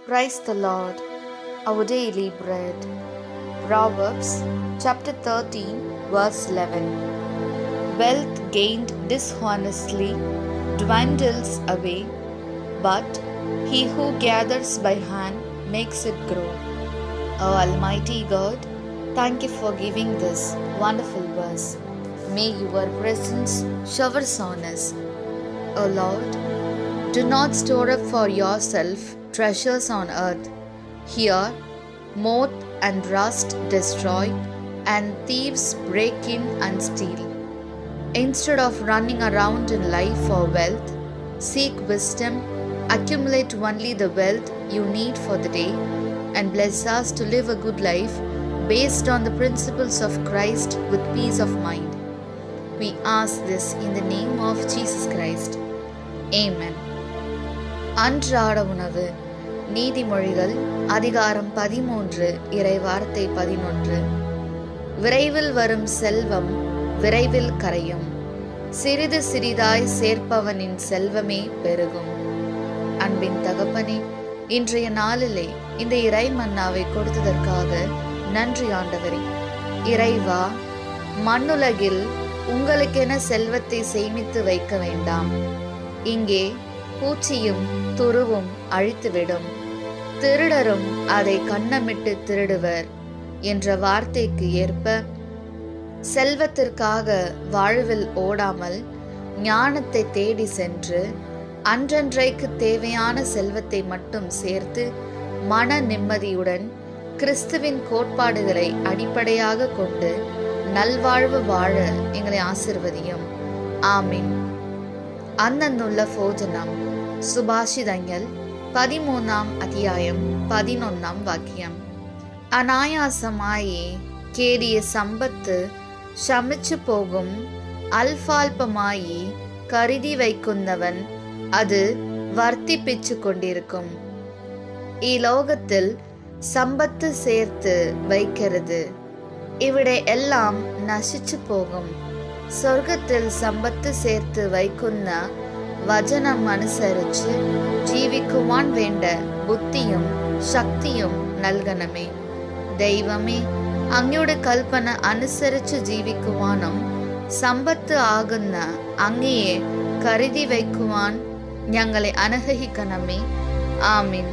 Praise the Lord, our daily bread. Proverbs chapter 13, verse 11. Wealth gained dishonestly dwindles away, but he who gathers by hand makes it grow. O Almighty God, thank you for giving this wonderful verse. May your presence showers on us. O Lord, do not store up for yourself treasures on earth. Here, moth and rust destroy, and thieves break in and steal. Instead of running around in life for wealth, seek wisdom, accumulate only the wealth you need for the day, and bless us to live a good life based on the principles of Christ with peace of mind. We ask this in the name of Jesus Christ. Amen. அன்றாட உணவு. நீதிமொழிகள் அதிகாரம் 13 இறைவார்த்தை 11. விரைவில் வரும் செல்வம் விரைவில் கரையும், சிறிது சிறிதாய் சேர்ப்பவனின் செல்வமே பெருகும். அன்பின் தகப்பனே, இன்றைய நாளிலே இந்த இறை மன்னாவை கொடுத்ததற்காக நன்றி ஆண்டவரே. இறைவா, மண்ணுலகில் உங்களுக்கென செல்வத்தை சேமித்து வைக்க வேண்டாம். இங்கே பூச்சியும் துருவும் அழித்துவிடும், திருடரும் அதை கன்னமிட்டு திருடுவர் என்ற வார்த்தைக்கு ஏற்ப செல்வத்திற்காக வாழ்வில் ஓடாமல் ஞானத்தை தேடி சென்று அன்றன்றைக்கு தேவையான செல்வத்தை மட்டும் சேர்த்து மன நிம்மதியுடன் கிறிஸ்துவின் கோட்பாடுகளை அடிப்படையாக கொண்டு நல்வாழ்வு வாழ எங்களை ஆசிர்வதியும். ஆமீன். അന്നുള്ള ഭോജനം. സുഭാഷിതങ്ങൾ 13 അധ്യായം 11 വാക്യം. അനായാസമായി കേടിയ സമ്പത്ത് ശമിച്ചു പോകും, അൽഫാൽപമായി കരുതി വയ്ക്കുന്നവൻ അത് വർദ്ധിപ്പിച്ചു കൊണ്ടിരിക്കും. ഈ ലോകത്തിൽ സമ്പത്ത് ചേർത്ത് വയ്ക്കരുത്, ഇവിടെ എല്ലാം നശിച്ചു പോകും. സ്വർഗത്തിൽ സമ്പത്ത് ചേർത്ത് വയ്ക്കുന്ന വചനം അനുസരിച്ച് ജീവിക്കുവാൻ വേണ്ട ബുദ്ധിയും ശക്തിയും നൽകണമേ. ദൈവമേ, അങ്ങയുടെ കൽപ്പന അനുസരിച്ച് ജീവിക്കുവാനും സമ്പത്ത് ആകുന്ന അങ്ങയെ കരുതി വയ്ക്കുവാൻ ഞങ്ങളെ അനുഗ്രഹിക്കണമേ. ആമീൻ.